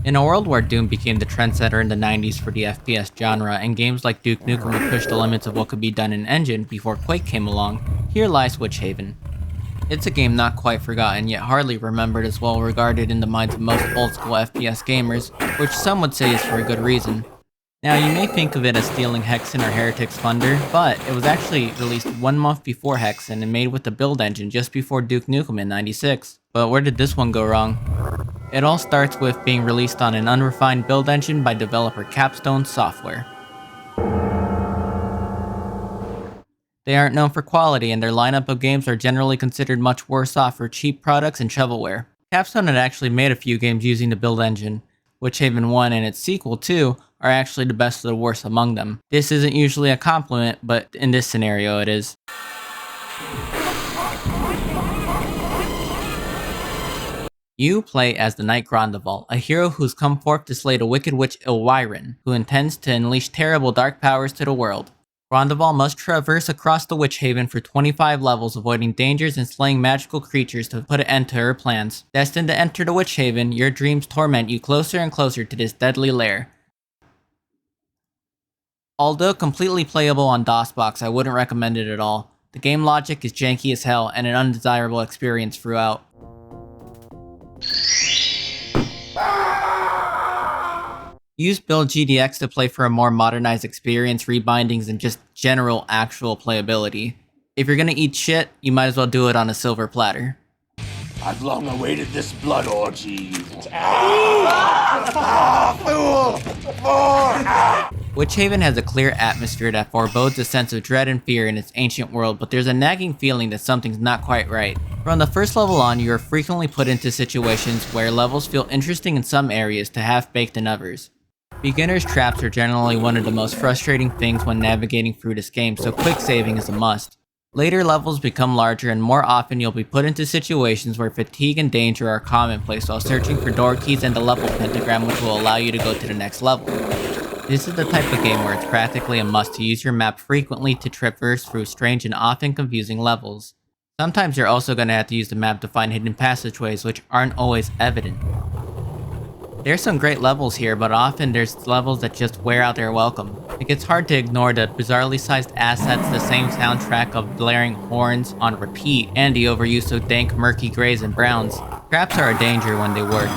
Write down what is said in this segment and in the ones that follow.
In a world where Doom became the trendsetter in the 90s for the FPS genre, and games like Duke Nukem would push the limits of what could be done in engine before Quake came along, here lies Witchaven. It's a game not quite forgotten, yet hardly remembered as well regarded in the minds of most old-school FPS gamers, which some would say is for a good reason. Now, you may think of it as stealing Hexen or Heretic's thunder, but it was actually released 1 month before Hexen and made with the build engine just before Duke Nukem in '96. But where did this one go wrong? It all starts with being released on an unrefined build engine by developer Capstone Software. They aren't known for quality, and their lineup of games are generally considered much worse off for cheap products and shovelware. Capstone had actually made a few games using the build engine. Witchaven 1 and its sequel 2 are actually the best of the worst among them. This isn't usually a compliment, but in this scenario it is. You play as the Knight Grondeval, a hero who's come forth to slay the wicked witch Ilwyrin, who intends to unleash terrible dark powers to the world. Grondeval must traverse across the Witchaven for 25 levels, avoiding dangers and slaying magical creatures to put an end to her plans. Destined to enter the Witchaven, your dreams torment you closer and closer to this deadly lair. Although completely playable on DOSBox, I wouldn't recommend it at all. The game logic is janky as hell and an undesirable experience throughout. Use Build GDX to play for a more modernized experience, rebindings, and just general actual playability. If you're gonna eat shit, you might as well do it on a silver platter. I've long awaited this blood orgy. Witchaven has a clear atmosphere that forebodes a sense of dread and fear in its ancient world, but there's a nagging feeling that something's not quite right. From the first level on, you are frequently put into situations where levels feel interesting in some areas to half-baked in others. Beginner's traps are generally one of the most frustrating things when navigating through this game, so quick saving is a must. Later levels become larger, and more often you'll be put into situations where fatigue and danger are commonplace while searching for door keys and the level pentagram, which will allow you to go to the next level. This is the type of game where it's practically a must to use your map frequently to traverse through strange and often confusing levels. Sometimes you're also going to have to use the map to find hidden passageways, which aren't always evident. There's some great levels here, but often there's levels that just wear out their welcome. It gets hard to ignore the bizarrely sized assets, the same soundtrack of blaring horns on repeat, and the overuse of dank murky grays and browns. Traps are a danger when they work.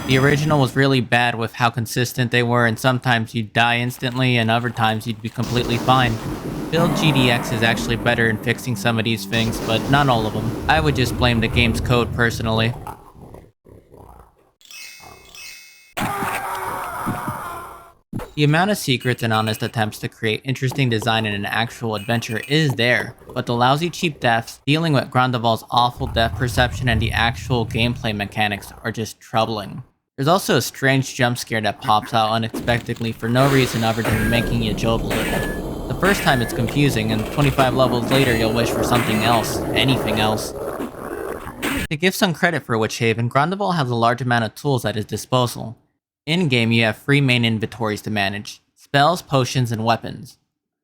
The original was really bad with how consistent they were, and sometimes you'd die instantly and other times you'd be completely fine. Build GDX is actually better in fixing some of these things, but not all of them. I would just blame the game's code personally. The amount of secrets and honest attempts to create interesting design in an actual adventure is there, but the lousy cheap deaths, dealing with Grondeval's awful depth perception, and the actual gameplay mechanics are just troubling. There's also a strange jump scare that pops out unexpectedly for no reason other than making you jolt a little. The first time it's confusing, and 25 levels later you'll wish for something else, anything else. To give some credit for Witchaven, Grondeval has a large amount of tools at his disposal. In-game, you have 3 main inventories to manage: spells, potions, and weapons.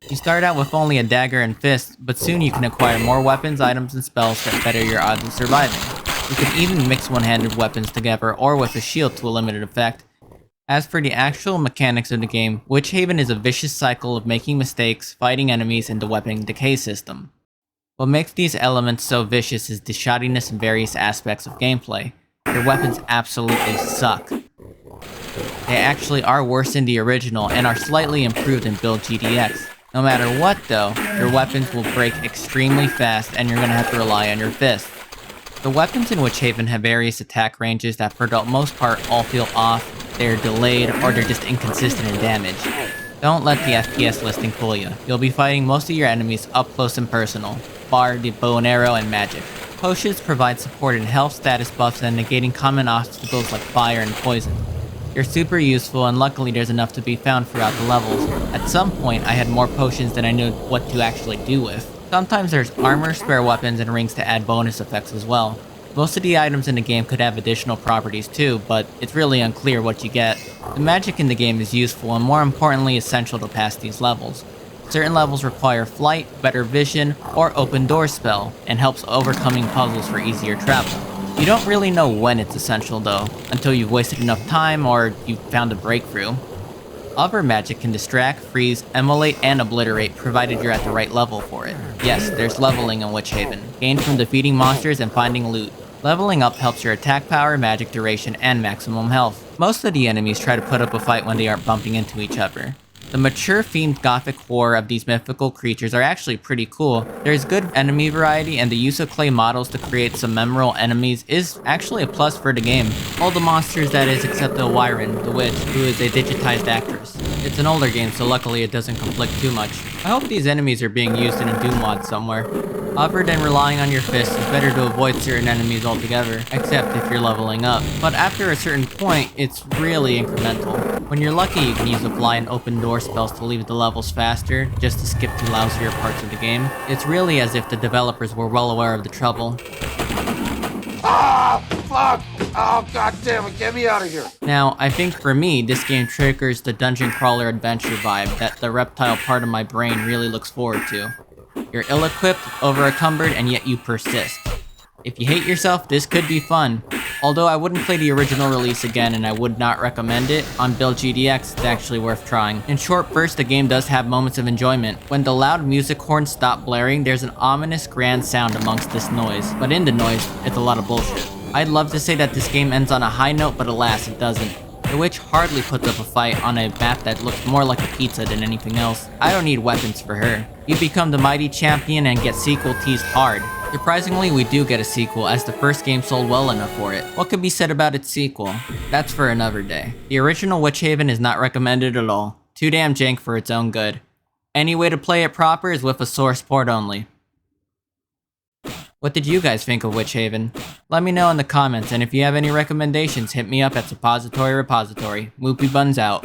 You start out with only a dagger and fist, but soon you can acquire more weapons, items, and spells that better your odds of surviving. You can even mix one-handed weapons together or with a shield to a limited effect. As for the actual mechanics of the game, Witchaven is a vicious cycle of making mistakes, fighting enemies, and the weapon decay system. What makes these elements so vicious is the shoddiness in various aspects of gameplay. Your weapons absolutely suck. They actually are worse in the original and are slightly improved in Build GDX. No matter what though, your weapons will break extremely fast and you're gonna have to rely on your fists. The weapons in Witchaven have various attack ranges that for the most part all feel off, they're delayed, or they're just inconsistent in damage. Don't let the FPS listing fool you. You'll be fighting most of your enemies up close and personal, bar the bow and arrow and magic. Potions provide support in health status buffs and negating common obstacles like fire and poison. They're super useful, and luckily there's enough to be found throughout the levels. At some point, I had more potions than I knew what to actually do with. Sometimes there's armor, spare weapons, and rings to add bonus effects as well. Most of the items in the game could have additional properties too, but it's really unclear what you get. The magic in the game is useful and more importantly essential to pass these levels. Certain levels require flight, better vision, or open door spell, and helps overcoming puzzles for easier travel. You don't really know when it's essential though, until you've wasted enough time or you've found a breakthrough. Other magic can distract, freeze, immolate, and obliterate, provided you're at the right level for it. Yes, there's leveling in Witchaven, gained from defeating monsters and finding loot. Leveling up helps your attack power, magic duration, and maximum health. Most of the enemies try to put up a fight when they aren't bumping into each other. The mature themed gothic horror of these mythical creatures are actually pretty cool. There's good enemy variety, and the use of clay models to create some memorable enemies is actually a plus for the game. All the monsters, that is, except the Wyron, the witch, who is a digitized actress. It's an older game, so luckily it doesn't conflict too much. I hope these enemies are being used in a Doom mod somewhere. Other than relying on your fists, it's better to avoid certain enemies altogether, except if you're leveling up. But after a certain point, it's really incremental. When you're lucky, you can use the fly and open door spells to leave the levels faster, just to skip to lousier parts of the game. It's really as if the developers were well aware of the trouble. Ah! Fuck! Oh, god damn it, get me out of here! Now, I think for me, this game triggers the dungeon crawler adventure vibe that the reptile part of my brain really looks forward to. You're ill-equipped, over-encumbered, and yet you persist. If you hate yourself, this could be fun. Although I wouldn't play the original release again and I would not recommend it, on Build GDX it's actually worth trying. In short bursts, the game does have moments of enjoyment. When the loud music horns stop blaring, there's an ominous grand sound amongst this noise. But in the noise, it's a lot of bullshit. I'd love to say that this game ends on a high note, but alas, it doesn't. The witch hardly puts up a fight on a map that looks more like a pizza than anything else. I don't need weapons for her. You become the mighty champion and get sequel teased hard. Surprisingly, we do get a sequel, as the first game sold well enough for it. What could be said about its sequel? That's for another day. The original Witchaven is not recommended at all. Too damn jank for its own good. Any way to play it proper is with a source port only. What did you guys think of Witchaven? Let me know in the comments, and if you have any recommendations, hit me up at Suppository Repository. Whoopie Buns out.